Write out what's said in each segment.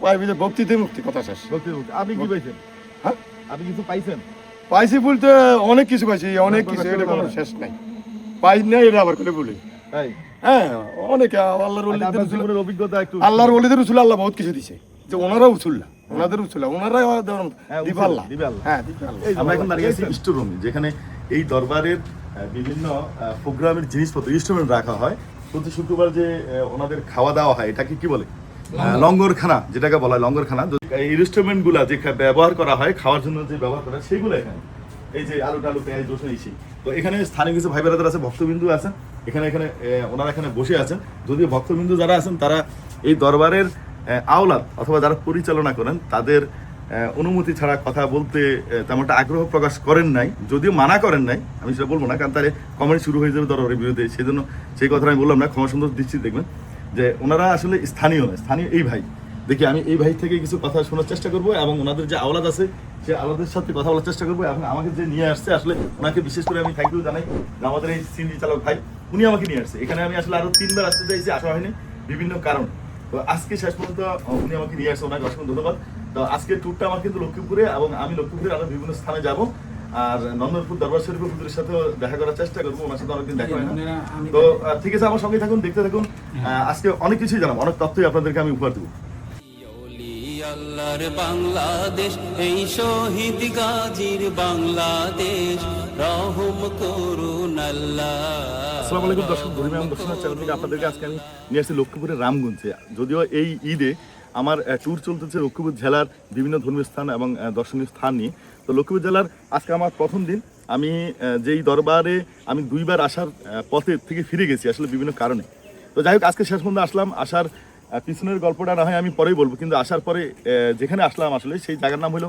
পাইবি যে ভক্তিতে মুক্তি কথা শেষ। আপনি কি পাইছেন? হ্যাঁ, আপনি কিছু পাইছেন? পাইছি বলতে অনেক কিছু পাইছি, অনেক কিছু, এটা কোনো শেষ নাই। পাই নাই এটা আবার করে বলি। তাই হ্যাঁ, অনেক আল্লাহর আপনার ওলিদের জীবনের অভিজ্ঞতা একটু আল্লাহর ওলিদের উসুল আল্লাহ বহুত কিছু দিছে, যে ওনারাও উসুল না, ওনাদের উসুল ওনারা দিবে আল্লাহ। হ্যাঁ, দিবে আল্লাহ। আমরা এখন দাঁড়িয়ে আছি স্টোর রুমে, যেখানে এই দরবারের বিভিন্ন প্রোগ্রামের জিনিসপত্র ইনস্ট্রুমেন্ট রাখা হয়। প্রতি শুক্রবার যে ওনাদের খাওয়া দাওয়া হয়, এটাকে কি বলে? লঙ্গরখানা, যেটাকে বলা হয় লঙ্গরখানা। এই ইনস্ট্রুমেন্ট গুলা যে ব্যবহার করা হয় খাওয়ার জন্য, যে ব্যবহার করা হয় সেগুলো এখানে, এই যে আলু টালু পেঁয়াজ রসুন ইসি। তো এখানে স্থানীয় কিছু ভাই বেড়াদার আছে, ভক্তবিন্দু আছেন এখানে, ওনারা এখানে বসে আছেন। যদিও ভক্তবিন্দু যারা আছেন তারা এই দরবারের আওলাদ অথবা যারা পরিচালনা করেন, তাদের অনুমতি ছাড়া কথা বলতে তেমন একটা আগ্রহ প্রকাশ করেন নাই। যদিও মানা করেন নাই, আমি সেটা বলবো না, কারণ তাহলে কমেন্ট শুরু হয়ে যাবে দরবারের বিরুদ্ধে। সেই জন্য সেই কথাটা আমি বললাম না, ক্ষমা সুন্দর দৃষ্টি দেখবেন যে ওনারা আসলে স্থানীয় নয়, স্থানীয় এই ভাই। দেখি আমি এই ভাই থেকে কিছু কথা শোনার চেষ্টা করবো, এবং ওনাদের যে আওলাদ আছে সে আওলাদের সাথে কথা বলার চেষ্টা করবো। এবং আমাকে যে নিয়ে আসছে, আসলে ওনাকে বিশেষ করে আমি থ্যাংক ইউ জানাই। আমাদের এই সিএনজি চালক ভাই, উনি আমাকে নিয়ে আসছে এখানে। আমি আসলে আরো 3বার আসতে চাইছি, আসা হয়নি বিভিন্ন কারণ। তো আজকে শেষ পর্যন্ত উনি আমাকে নিয়ে আসছে, ওনাকে অসংখ্য ধন্যবাদ। তো আজকের ট্যুরটা আমার কিন্তু লক্ষ্মীপুরে, এবং আমি লক্ষ্মীপুরে আরো বিভিন্ন স্থানে যাব। আর নন্দনপুর দরবার শরীফ হুজুরের সাথেও দেখা করার চেষ্টা করবো, ওনার সাথে অনেকদিন দেখা হয় না। তো ঠিক আছে, আমার সঙ্গে থাকুন, দেখতে থাকুন। আজকে অনেক কিছুই জানাবো, অনেক তথ্যই আপনাদেরকে আমি উপহার দেবো। আল্লাহর বাংলাদেশ, এই শহীদ গাজীর বাংলাদেশ, রহম করুন আল্লাহ। আসসালামু আলাইকুম দর্শক, ধর্মীয় এবং দর্শনের চ্যানেল থেকে আপনাদেরকে আজকে আমি নিয়ে আসছি লক্ষ্মীপুরের রামগঞ্জে। যদিও এই ঈদে আমার ট্যুর চলতেছে লক্ষ্মীপুর জেলার বিভিন্ন ধর্মীয় স্থান এবং দর্শনীয় স্থান নিয়ে। তো লক্ষ্মীপুর জেলার আজকে আমার প্রথম দিন। আমি যেই দরবারে আমি 2বার আসার পথে থেকে ফিরে গেছি আসলে বিভিন্ন কারণে। তো যাই হোক, আজকে শেষ পর্যন্ত আসলাম। আসার পিছনের গল্পটা না হয় আমি পরেই বলবো, কিন্তু আসার পরে যেখানে আসলাম আসলে সেই জায়গার নাম হলো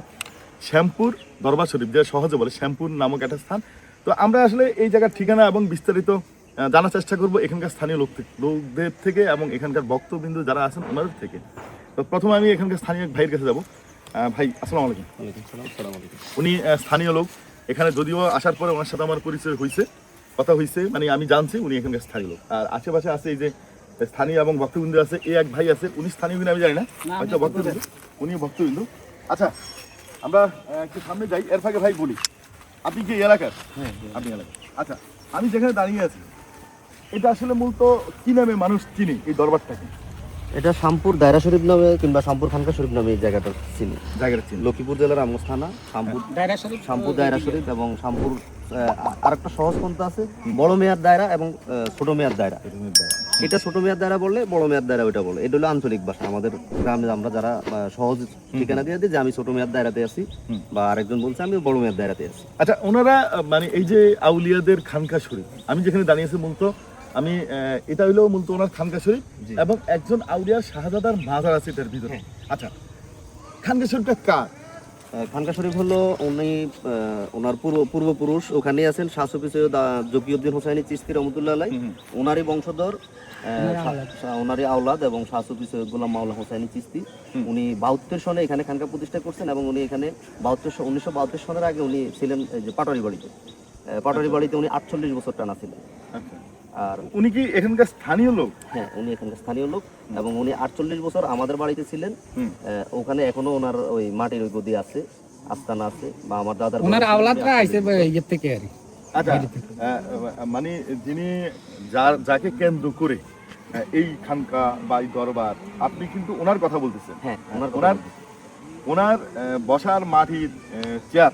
শ্যামপুর দরবার শরীফ, যে সহজে বলে শ্যামপুর নামক একটা স্থান। তো আমরা আসলে এই জায়গার ঠিকানা এবং বিস্তারিত জানার চেষ্টা করবো এখানকার স্থানীয় লোকদের থেকে, এবং এখানকার ভক্তবিন্দু যারা আছেন ওনাদের থেকে। তো প্রথমে আমি এখানকার স্থানীয় ভাইয়ের কাছে যাবো। ভাই আসসালামু আলাইকুম। উনি স্থানীয় লোক এখানে, যদিও আসার পরে ওনার সাথে আমার পরিচয় হয়েছে, কথা হয়েছে, মানে আমি জানছি উনি এখানকার স্থানীয় লোক। আর আশেপাশে আছে এই যে স্থানীয় এবং ভক্তবিন্দু আছে, এই এক ভাই আছে, উনি স্থানীয় কিনা আমি জানি না, হয়তো ভক্তবিন্দু, উনি ভক্তবিন্দু। আচ্ছা, আমরা একটু সামনে যাই, এর ফাঁকে ভাই বলি, আপনি কি এলাকার? আপনি এলাকার। আচ্ছা, আমি যেখানে দাঁড়িয়ে আছি এটা আসলে মূলত কি নামে মানুষ চিনি এই দরবারটাকে? এটা শ্যামপুর দায়রা শরীফ নামে কিংবা শ্যামপুর খানকা শরীফ নামে এই জায়গাটা চিনি। জায়গাটা চিনি লক্ষ্মীপুর জেলার রামগঞ্জ থানা, শ্যামপুর দায়রা শরীফ এবং শ্যামপুর আরেকটা সহজ পন্থা আছে, বড় মেয়ার দায়রা এবং ছোট মেয়ার দায়রা। এটা ছোট মেয়ার দায়রা বললে, বড় মেয়ার দায়রা ওইটা বলে। এটা হলো আঞ্চলিক ভাষা। আমাদের গ্রামে আমরা যারা সহজ ঠিকানা দিয়ে দিই যে আমি ছোট মেয়ার দায়রাতে আছি, বা আরেকজন বলছে আমি বড় মেয়ার দায়রাতে আছি। আচ্ছা, ওনারা মানে এই যে আউলিয়াদের খানকা শরীফ, আমি যেখানে দাঁড়িয়ে আছি মূলত আমি এটা হইলো মূলত ওনার খানকা শরীফ, এবং একজন আউলিয়ার শাহজাদার মাজার আছে এটার ভিতরে। আচ্ছা, খানকা শরীফটা কার? খানকা শরীফ হলো উনি ওনার পূর্বপুরুষ ওখানেই আছেন, শাহ সুফি সৈয়দ জকিউদ্দিন হোসাইনী চিশতি রহমতুল্লাহ আলাইহ, ওনারই বংশধর, ওনারই আওলাদ, এবং শাহ সুফি সৈয়দ গোলাম মাওলা হোসাইনী চিশতি। উনি 72 সনে এখানে খানকা প্রতিষ্ঠা করছেন, এবং উনি এখানে 1972 সনের আগে উনি ছিলেন যে পাটোয়ারি বাড়িতে। পাটোয়ারি বাড়িতে উনি 48 বছর টানা ছিলেন। আর উনি কি এখানকার স্থানীয় লোক? হ্যাঁ, উনি এখানকার স্থানীয় লোক, এবং উনি 48 বছর আমাদের বাড়িতে ছিলেন। ওখানে এখনো ওনার ওই মাটির ওই গদি আছে, আস্তানা আছে, বা আমার দাদার ওনার আওলাদরা আইছে ইয়ে থেকে আর। আচ্ছা, মানে যিনি যাকে কেন্দ্র করে এই খানকা বা এই দরবার, আপনি কিন্তু ওনার কথা বলতেছেন। হ্যাঁ, ওনার বসার মাটির চেয়ার,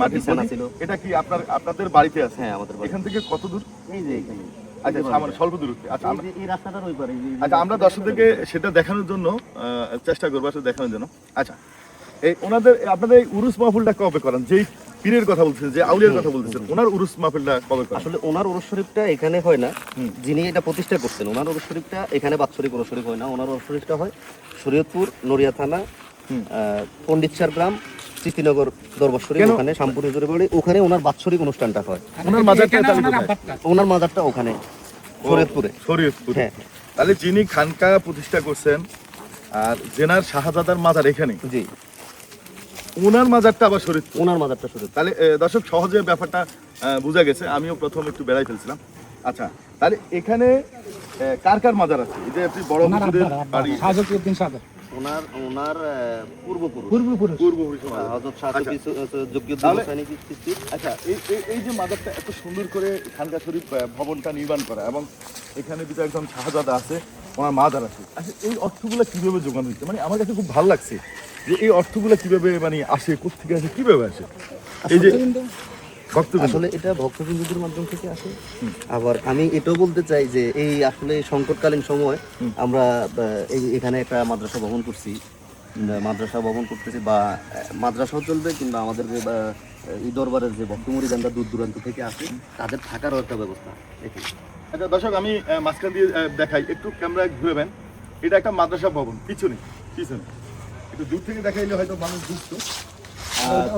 মাটির ছিল। এটা কি আপনাদের বাড়িতে আছে? হ্যাঁ, আমাদের বাড়ি। এখান থেকে কত দূর? এই যে এখানে। আচ্ছা, সামনে স্বল্প দূরত্বে। আচ্ছা, এই রাস্তাটার ওই পারে। আচ্ছা, আমরা দর্শকদেরকে সেটা দেখানোর জন্য চেষ্টা করবো, আসলে দেখানোর জন্য। আচ্ছা, এই আপনাদের এই উরুস মাহফিলটা কবে করেন? যেই পীরের কথা বলছেন, যে আউলিয়ার কথা বলতেছেন, ওনার উরুস মাহফিলটা কবে করেন? আসলে ওনার উরুস শরীফটা এখানে হয় না, যিনি এটা প্রতিষ্ঠা করছেন ওনার উরুস শরীফটা এখানে বাৎসরিক উরুস শরীফ হয় না। ওনার উরুস শরীফটা হয় শরীয়তপুর নড়িয়া থানা, পণ্ডিতসার গ্রাম, চিতিনগর দরবার শরীফ, ওখানে শ্যামপুর হুজুরে বাড়ি, ওখানে ওনার বাৎসরিক অনুষ্ঠানটা হয়। ওনার মাজারটা ওখানে শরীয়তপুরে। হ্যাঁ, তাহলে যিনি খানকা প্রতিষ্ঠা করছেন আর জেনার শাহজাদার মাজার এখানে, জি, ওনার মাজারটা আবার শরীয়তপুর। ওনার মাজারটা শরীয়তপুর। তাহলে দর্শক সহজে ব্যাপারটা বোঝা গেছে। আমিও প্রথম একটু বেড়াই ফেলছিলাম। আচ্ছা, তাহলে এখানে কার কার মাজার আছে? এই যে আপনি বড় হুজুরের বাড়ি, শাহজকিউদ্দিন সাদর ওনার পূর্বপুরুষ পূর্বপুরুষ মাজার। হযরত শাহ জকিউদ্দিন তাহলে- হোসাইনী চিশতি। আচ্ছা, এই যে মাজারটা এত সুন্দর করে খানকা শরীফ ভবনটা নির্মাণ করা, এবং এখানে দুটো একজন শাহজাদা আছে, ওনার মাজার আছে। আচ্ছা, এই অর্থগুলো কিভাবে যোগান হচ্ছে? মানে আমার কাছে খুব ভালো লাগছে যে এই অর্থগুলো কিভাবে মানে আসে, কোত্থেকে আসে, কিভাবে আসে? এই যে ভক্তবৃন্দ, আসলে এটা ভক্তবৃন্দদের মাধ্যম থেকে আসে। আবার আমি এটাও বলতে চাই যে এই আসলে সংকটকালীন সময় আমরা এখানে একটা মাদ্রাসা ভবন করছি, করতেছি, বা মাদ্রাসাও চলবে, কিংবা আমাদের যে এই দরবারের যে ভক্ত মুরিদানরা দূর দূরান্ত থেকে আসে তাদের থাকারও একটা ব্যবস্থা এখানে। আচ্ছা দর্শক, আমি মাঝখান দিয়ে দেখাই, একটু ক্যামেরা ঘুরবেন। এটা একটা মাদ্রাসা ভবন, পিছনে একটু দূর থেকে দেখাইলে হয়তো মানুষ বুঝতো।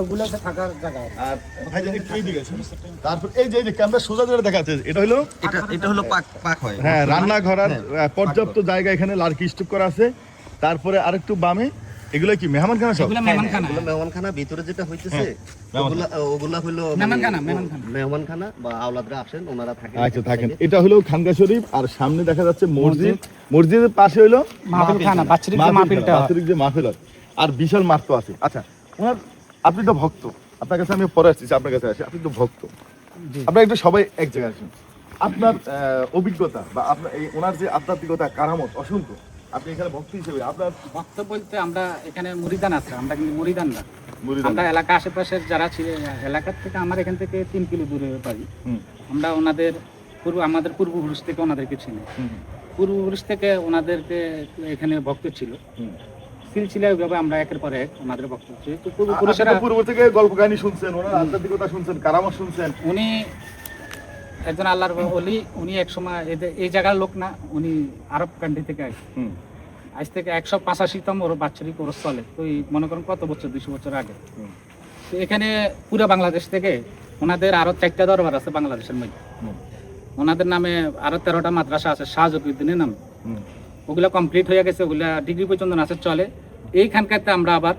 ওগুলো থাকার জায়গা। আর ভাই জানি একটু এইদিকে আছে। তারপর এই যে ক্যামেরা সোজা করে দেখাচ্ছে, এটা হলো এটা হলো পাক হয়। হ্যাঁ, রান্নাঘর আর পর্যাপ্ত জায়গা এখানে লার্কি স্টুপ করা আছে। তারপরে আরেকটু বামে এগুলো কি মেহমানখানা সব? এগুলো মেহমানখানা। এগুলো মেহমানখানা, ভিতরে যেটা হইতেছে ওগুলা হলো মেহমানখানা, বা আওলাদরা আসেন, ওনারা থাকেন। আচ্ছা, থাকেন। এটা হলো খানকা শরীফ, আর সামনে দেখা যাচ্ছে মসজিদ। মসজিদের পাশে হলো মাহফিলখানা, বাৎসরিক যে মাহফিলটা হয়। বাৎসরিক যে মাহফিল হয়, আর বিশাল মাঠ তো আছে। আচ্ছা, ওনার, আপনি তো ভক্ত, আপনার কাছে আমি পরে আসছি, আপনার কাছে আসি, আপনি তো ভক্ত, আপনারা একটু সবাই এক জায়গায় আসুন। আপনার অভিজ্ঞতা বা আপনার এই ওনার যে আধ্যাত্মিকতা, কারামত অসংখ্য, আপনি এখানে ভক্ত হিসেবে আপনার ভক্ত বলতে আমরা এখানে মুরিদান আছে, আমরা কিন্তু মুরিদান না। মুরিদান। আমরা এলাকা আশেপাশের যারা ছিল, এলাকার থেকে আমার এখান থেকে 3 কিলো দূরে পারি। হুম। আমরা আমাদের পূর্বপুরুষ থেকে ওনাদেরকে চিনি। হুম। পূর্বপুরুষ থেকে ওনাদেরকে এখানে ভক্ত ছিল। হুম। সিলসিলা ওইভাবে আমরা একের পর এক ওনাদের ভক্ত ছিল। তো আপনি পূর্বপুরুষেরা, তো পূর্ব থেকে গল্প কাহিনী শুনছেন, ওনার আধ্যাত্মিকতা শুনছেন, কারামত শুনছেন। উনি একজন আল্লাহর ওলি। উনি এক সময় এই জায়গার লোক না, উনি আরব কান্ট্রি থেকে আসে। হুম। আজ থেকে 185তম ওর বাৎসরিক ওরস চলে। তো এই মনে করেন কত বছর, 200 বছর আগে। তো এখানে পুরো বাংলাদেশ থেকে ওনাদের আরো 4টা দরবার আছে বাংলাদেশের মধ্যে। ওনাদের নামে আরো 13টা মাদ্রাসা আছে শাহ জকিউদ্দিনের নামে। ওগুলা কমপ্লিট হয়ে গেছে, ওগুলা ডিগ্রি পর্যন্ত আছে, চলে। এইখানকারতে আমরা আবার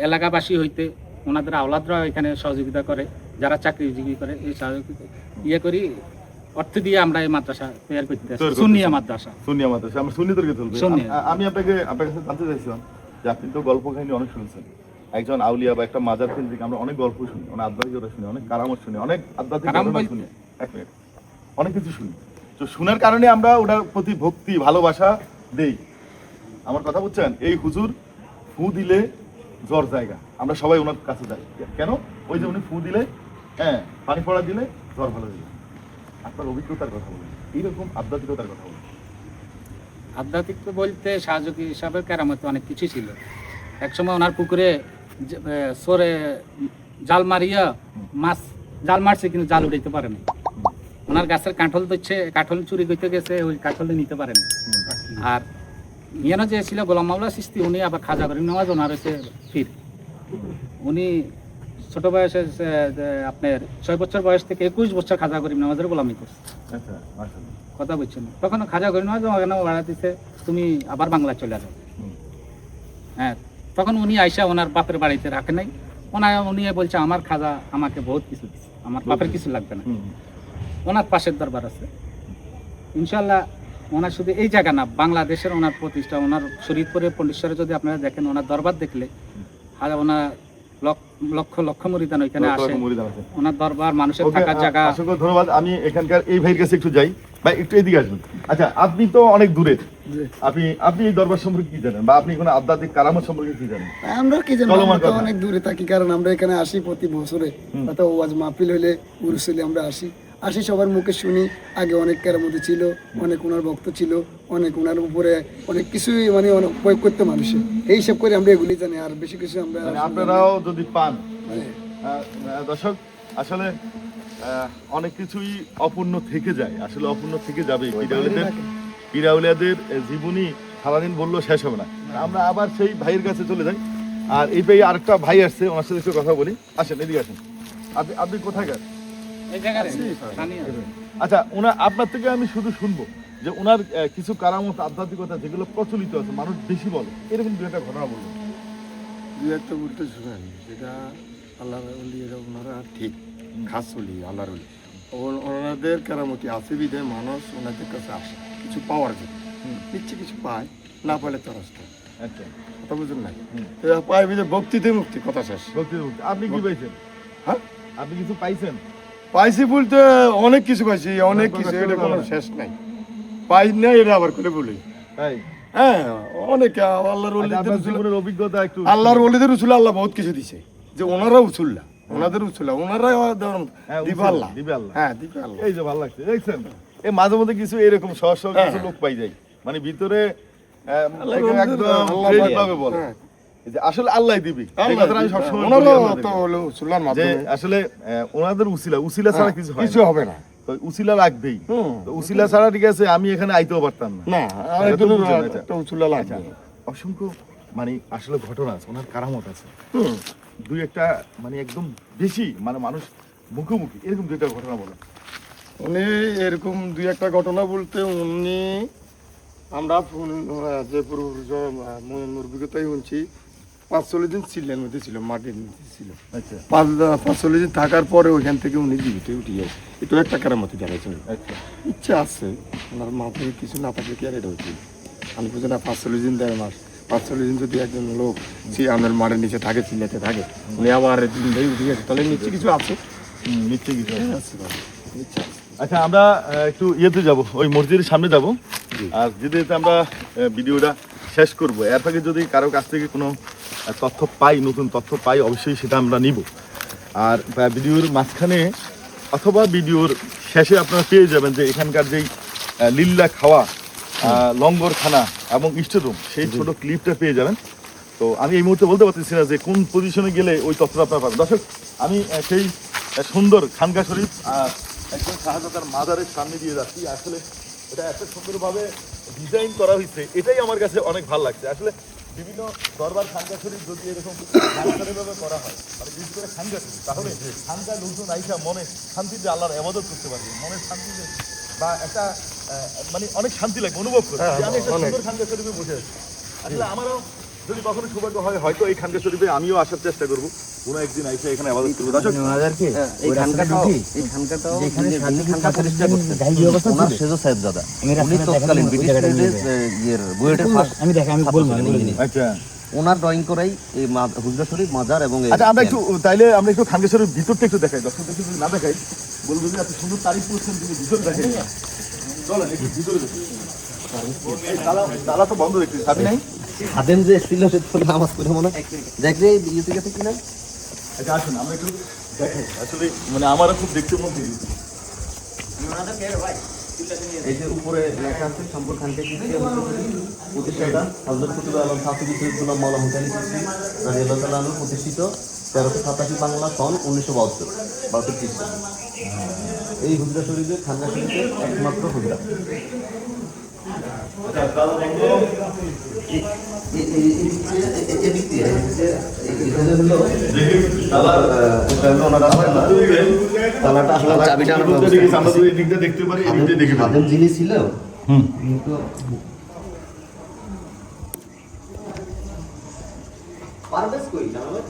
এলাকাবাসী হইতে ওনাদের আওলাদরা এখানে সহযোগিতা করে, যারা চাকরিজীবী করে, এই সহযোগিতা করি, অর্থ দিয়ে আমরা এই মাদ্রাসা তৈরি করতে আছি, সুন্নিয়া মাদ্রাসা। সুন্নিয়া মাদ্রাসা, আমরা সুন্নিদেরকে তুলবে। সুন্নি। আমি আপনার কাছে জানতে চাইছিলাম যে আপনি তো গল্প কাহিনী অনেক শুনছেন, একজন আউলিয়া বা একটা মাজার কেন্দ্রিক আমরা অনেক গল্প শুনি, অনেক আধ্যাত্মিকতা শুনি, অনেক কারামত শুনি, অনেক আধ্যাত্মিক ঘটনা শুনি, এক মিনিট, অনেক কিছু শুনি। তো শোনার কারণে আমরা ওটার প্রতি ভক্তি, ভালোবাসা দেই। আমার কথা বুঝছেন? এই হুজুর ফু দিলে জ্বর জায়গা, আমরা সবাই ওনার কাছে যাই। কেন? ওই যে উনি ফু দিলে, হ্যাঁ, পানি পড়া দিলে জ্বর ভালো হয়ে যায়। আপনার অভিজ্ঞতার কথা বলুন, এইরকম আধ্যাত্মিকতার কথা বলুন। আধ্যাত্মিক বলতে সাহায্যকী হিসাবের কেরামতে অনেক কিছু ছিল। একসময় ওনার পুকুরে সরে জাল মারিয়া মাছ, জাল মারছে কিন্তু জাল উঠাইতে পারেনি। ওনার গাছের কাঁঠাল ধরছে, কাঁঠাল চুরি করতে গেছে, ওই কাঁঠাল নিতে পারেনি। আর ইয়ানো যে ছিল গোলাম মাওলা চিশতি, উনি আবার খাজা করিম নওয়াজ, ওনার হচ্ছে ফির। উনি ছোট বয়সে আপনার 6 বছর বয়স থেকে 21 বছর খাজা করিম নওয়াজের গোলামি করছে। আচ্ছা, মাশাআল্লাহ। কথা বলছেন, তখন খাজা করিম নওয়াজ ওখানে ভাড়া দিতে, তুমি আবার বাংলা চলে যাও। হ্যাঁ, তখন উনি আইসা ওনার বাপের বাড়িতে রাখে নাই। উনি বলছে আমার খাজা আমাকে বহুত কিছু দিচ্ছে, আমার বাপের কিছু লাগবে না। ওনার পাশের দরবার আছে ইনশাল্লাহ। ওনার শুধু এই জায়গা না, বাংলাদেশের ওনার প্রতিষ্ঠা, ওনার শরীয়তপুরের পন্ডিশ্বরে যদি আপনারা দেখেন, ওনার দরবার দেখলে ওনার লক্ষ লক্ষ মুরিদান ওইখানে আসে। ওনার দরবার মানুষের থাকার জায়গা। অসংখ্য ধন্যবাদ। আমি এখানকার এই ভাইয়ের কাছে একটু যাই। ভাই একটু এদিকে আসবেন। আচ্ছা, আপনি তো অনেক দূরে, আপনি এই দরবার সম্পর্কে কি জানেন, বা আপনি কোনো আধ্যাত্মিক কারামত সম্পর্কে কি জানেন? আমরা কি জানি, আমরা তো অনেক দূরে থাকি, কারণ আমরা এখানে আসি প্রতি বছরে, অথবা ওয়াজ মাহফিল হইলে, উরুস হইলে আমরা আসি সবার মুখে শুনি। আগে অনেক কেরামতি ছিল, অনেক ওনার ভক্ত ছিল, অনেক ওনার উপরে অনেক কিছুই মানে অনেক প্রয়োগ করতে মানুষে, এই সব করে আমরা এগুলি জানি। আর বেশি কিছু আমরা আপনারাও যদি পান। দর্শক, আসলে অনেক কিছুই অপূর্ণ থেকে যায়, আসলে অপূর্ণ থেকে যাবে। পীরাউলিয়াদের জীবনী সারাদিন বললেও শেষ হবে না। আমরা আবার সেই ভাইয়ের কাছে চলে যাই। আর এই ভাই আরেকটা ভাই আসছে, ওনার সাথে একটু কথা বলি। আসেন, এদিকে আসেন। আপনি কোথাকার? আচ্ছা, আপনার থেকে আমি শুধু শুনবো যে ওনার কিছু কারামত, আধ্যাত্মিকতা যেগুলো প্রচলিত আছে, মানুষ বেশি বলে, এরকম দু একটা ঘটনা বলবেন। দু একটা বলতে শুনেন, সেটা আল্লাহর ওলি, ওনারা ঠিক খাস ওলি, আল্লাহর ওলি। ওনাদের কেরামতি আছে বিধায় মানুষ ওনাদের কাছে আসে কিছু পাওয়ার জন্য নিচ্ছে কিছু পায় না পাইলে তরস্ত আচ্ছা কথা বুঝুন নাই পায় বিধে ভক্তিতে মুক্তি কথা শেষ আপনি কি পাইছেন? হ্যাঁ আপনি কিছু পাইছেন? পাইছি বলতে অনেক কিছু পাইছি অনেক কিছু এটা কোনো শেষ নাই পাই নাই এটা আবার করে বলি তাই হ্যাঁ অনেক আল্লাহর ওলিদের আপনার উসুল জীবনের অভিজ্ঞতা একটু আল্লাহর ওলিদের উসুল আল্লাহ বহুত কিছু দিছে যে ওনারা উসুল্লা ওনাদের উসুল্লা ওনারা হ্যাঁ, দিবে আল্লাহ দিবে আল্লাহ। হ্যাঁ দিবে আল্লাহ এই যে ভালো লাগছে দেখছেন এই মাঝে মধ্যে কিছু এরকম সহজ সহজ কিছু হ্যাঁ। লোক পাই যায় মানে ভিতরে আল্লাহ একদম আল্লাহ credit ভাবে বলে হ্যাঁ। এই যে আসলে আল্লাহ দিবি এই আল্লাহ কথাটা আমি সবসময় বলি ওনারা আপনাদেরকে। তো হলো উসুল্লার যে মাধ্যমে আসলে ওনাদের উসিলা ছাড়া কিছু হয় কিছু না। হবে না তো উসিলা লাগবেই হুম। তো উসিলা ছাড়া ঠিক আছে আমি এখানে আইতেও পারতাম না না এটা তো আরেকজনের বুঝেন, আচ্ছা। একটা উসুল্লা আচ্ছা লাগবে অসংখ্য মানে আসলে ঘটনা আছে ওনার কারামত আছে হুম। দুই একটা মানে একদম বেশি মানে মানুষ মুখোমুখি এরকম দুইটা ঘটনা বলে উনি এরকম দুই একটা ঘটনা বলতে উনি আমরা যে পূর্বপুরুষ মুরবিগতাই শুনছি ৪৫ দিন চিল্লের মধ্যে ছিল মাটির মধ্যে ছিল আচ্ছা ৪৫ দিন থাকার পরে ওইখান থেকে উনি জীবিত উঠিয়ে এটা একটা কেরামতি জানাইছেন আচ্ছা ইচ্ছা আছে ওনার মাথায় কিছু না থাকলে কি আর এটা হচ্ছে আমি বুঝি না ৪৫ দিন ১.৫ মাস ৪৫ দিন যদি একজন লোক সে আমার মাঠের নিচে থাকে চিল্লাতে থাকে উনি আবার দিন ধরে উঠে গেছে তাহলে নিচে কিছু আছে নিশ্চয়ই কিছু আছে। আছে বাবা, ইচ্ছা আছে আচ্ছা আমরা একটু ইয়েতে যাব ওই মসজিদের সামনে যাব আর যেতে যেতে আমরা ভিডিওটা শেষ করব এর ফাঁকে যদি কারো কাছ থেকে কোনো তথ্য পাই নতুন তথ্য পাই অবশ্যই সেটা আমরা নিব আর ভিডিওর মাঝখানে অথবা ভিডিওর শেষে আপনারা পেয়ে যাবেন যে এখানকার যেই লিল্লা খাওয়া লঙ্গরখানা এবং স্টোরুম সেই ছোট ক্লিপটা পেয়ে যাবেন তো আমি এই মুহূর্তে বলতে পারতেছি না যে কোন পজিশনে গেলে ওই তথ্যটা আপনারা পাবেন দর্শক আমি সেই সুন্দর খানকা শরীফ একজন শাহজাদার মাজারের সামনে দিয়ে যাচ্ছি আসলে এটা এত সুন্দরভাবে ডিজাইন করা হয়েছে এটাই আমার কাছে অনেক ভালো লাগছে আসলে বিভিন্ন দরবার খানকা শরীফ যদি এরকম ভাবে করা হয় মানে বিশেষ করে খানকা শরীফ তাহলে খানকা লোকজন আইসা মনে শান্তিতে আল্লাহর ইবাদত করতে পারবে মনের শান্তিতে বা একটা মানে অনেক শান্তি লাগবে অনুভব করে যে আমি একটা সুন্দর খানকা শরীফে বসে আছি আসলে আমারও যদি কখনো সৌভাগ্য হয় হয়তো এই খানকা শরীফে আমিও আসার চেষ্টা করবো কোনো একদিন আইসা এখানে আবাদত করবো দর্শক এই খানকাটাও যিনি খানকা প্রতিষ্ঠা করতেন, ওনার সেজ সাহেবজাদা। উনি তৎকালীন ব্রিটিশ ইয়ের বুয়েটের ফার্স্ট আমি বলবো আচ্ছা ওনার ড্রয়িং করাই এই হুজরা শরীফ মাজার এবং এই আচ্ছা আমরা একটু তাইলে আমরা একটু খানকেশ্বরের ভিতরটা একটু দেখাই দর্শকদের যদি না দেখাই বলবো যে এত সুন্দর তারিফ করছেন তুমি ভিতরে দেখাই চলেন একটু ভিতরে দেখি এই তালা তো বন্ধ দেখতেছি সাথে নাই খাদেম যে ছিল সে তো নামাজ পড়ে মনে হয় দেখলে ইউতে গেছে কিনা আচ্ছা আসুন আমরা একটু দেখাই আসলে মানে আমারও খুব দেখতে মন দিই এই যে উপরে লেখা আছে সম্পূর্ণ খানকে প্রতিষ্ঠাতা হযরত কুতুবুল আলম সাফি সৈয়দুল্লাহ মাওলানা হুসাইন চিশতি রাদিয়াল্লাহু তাআলা আনহু প্রতিষ্ঠিত 1387 বাংলা সন 1972 খ্রিস্টাব্দ। এই হুজরা শরীফের খানকা শরীফের একমাত্র হুজরা। তালাটা আসলে চাবিটা আমরা তো এই দিকটা দেখতে পারি এই দিকটা দেখতে পারি খাদেম যিনি ছিল কিন্তু পারভেজ কই জানাবেন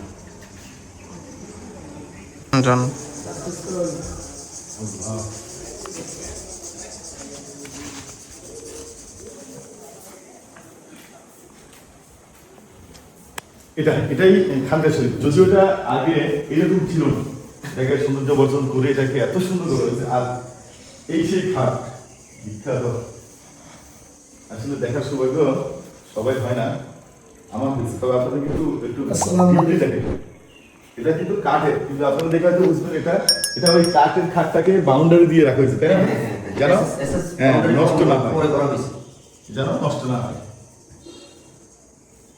এটাই খানকা শরীফ যদিও এটা আগে এরকম ছিল না এটাকে সৌন্দর্য বর্জন করে এটাকে এত সুন্দর করা হয়েছে আর এই সেই খাট বিখ্যাত আসলে দেখার সৌভাগ্য সবাই হয় না আমার হয়েছে তবে আপনাদের কিন্তু একটু দেখেন এটা কিন্তু কাঠের কিন্তু আপনারা দেখে হয়তো বুঝবেন এটা ওই কাঠের খাটটাকে বাউন্ডারি দিয়ে রাখা হয়েছে তাই না যেন হ্যাঁ নষ্ট না হয় যেন নষ্ট না হয়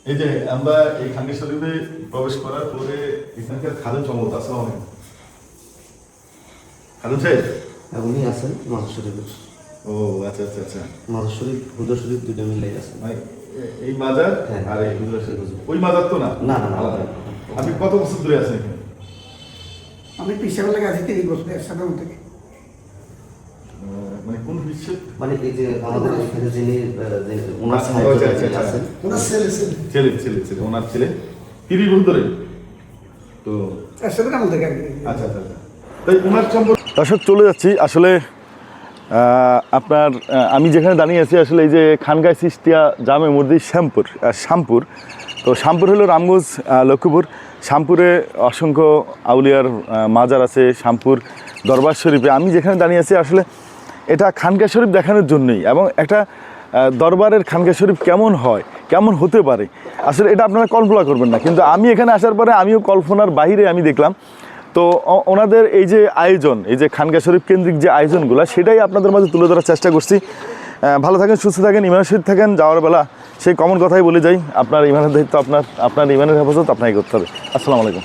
এই যে আমরা এই খানকা শরীফে প্রবেশ করার পরে এখানকার খাদেম সম্ভবত আসসালামু আলাইকুম খাদেম সাহেব উনি আছেন মাজার শরীফের ও আচ্ছা আচ্ছা আচ্ছা মাজার শরীফ হুজরা শরীফ দুইটা মিলাই আছে ভাই এই মাজার হ্যাঁ। আর এই হুজরা শরীফ ওই মাজার তো না না, না, না, আলাদা। আলাদা। আপনি কত বছর ধরে আছেন এখানে আমি পিসাবের লাগে আছি 30 বছর একসাথে থেকে মানে কোন বিশ্বের মানে এই যে আমাদের এখানে যিনি ওনার আচ্ছা, সাহেব আচ্ছা, আচ্ছা, আছেন ওনার ছেলে ছেলে ছেলে ছেলে ওনার ছেলে 30 বছর ধরে তো একসাথে কাম থেকে আর কি আচ্ছা আচ্ছা আচ্ছা তাই ওনার সম্পর্কে দর্শক চলে যাচ্ছি আসলে আপনার আমি যেখানে দাঁড়িয়ে আছি আসলে এই যে খানগাঁই চিশতিয়া জামে মসজিদ শ্যামপুর তো শ্যামপুর হলো রামগঞ্জ লক্ষ্মীপুর। শ্যামপুরে অসংখ্য আউলিয়ার মাজার আছে। শ্যামপুর দরবার শরীফে আমি যেখানে দাঁড়িয়ে আছি আসলে এটা খানকা শরীফ দেখানোর জন্যই, এবং একটা দরবারের খানকা শরীফ কেমন হয়, কেমন হতে পারে, আসলে এটা আপনারা কল্পনা করবেন না। কিন্তু আমি এখানে আসার পরে আমিও কল্পনার বাইরে আমি দেখলাম। তো ওনাদের এই যে আয়োজন, এই যে খানকা শরীফ কেন্দ্রিক যে আয়োজনগুলো, সেটাই আপনাদের মাঝে তুলে ধরার চেষ্টা করছি। ভালো থাকেন, সুস্থ থাকেন, ইমানের সহিত থাকেন। যাওয়ার বেলা সেই কমন কথাই বলে যাই, আপনার ইমানের দায়িত্ব আপনার ইমানের হেফাজত আপনাকে করতে হবে। আসসালামু আলাইকুম।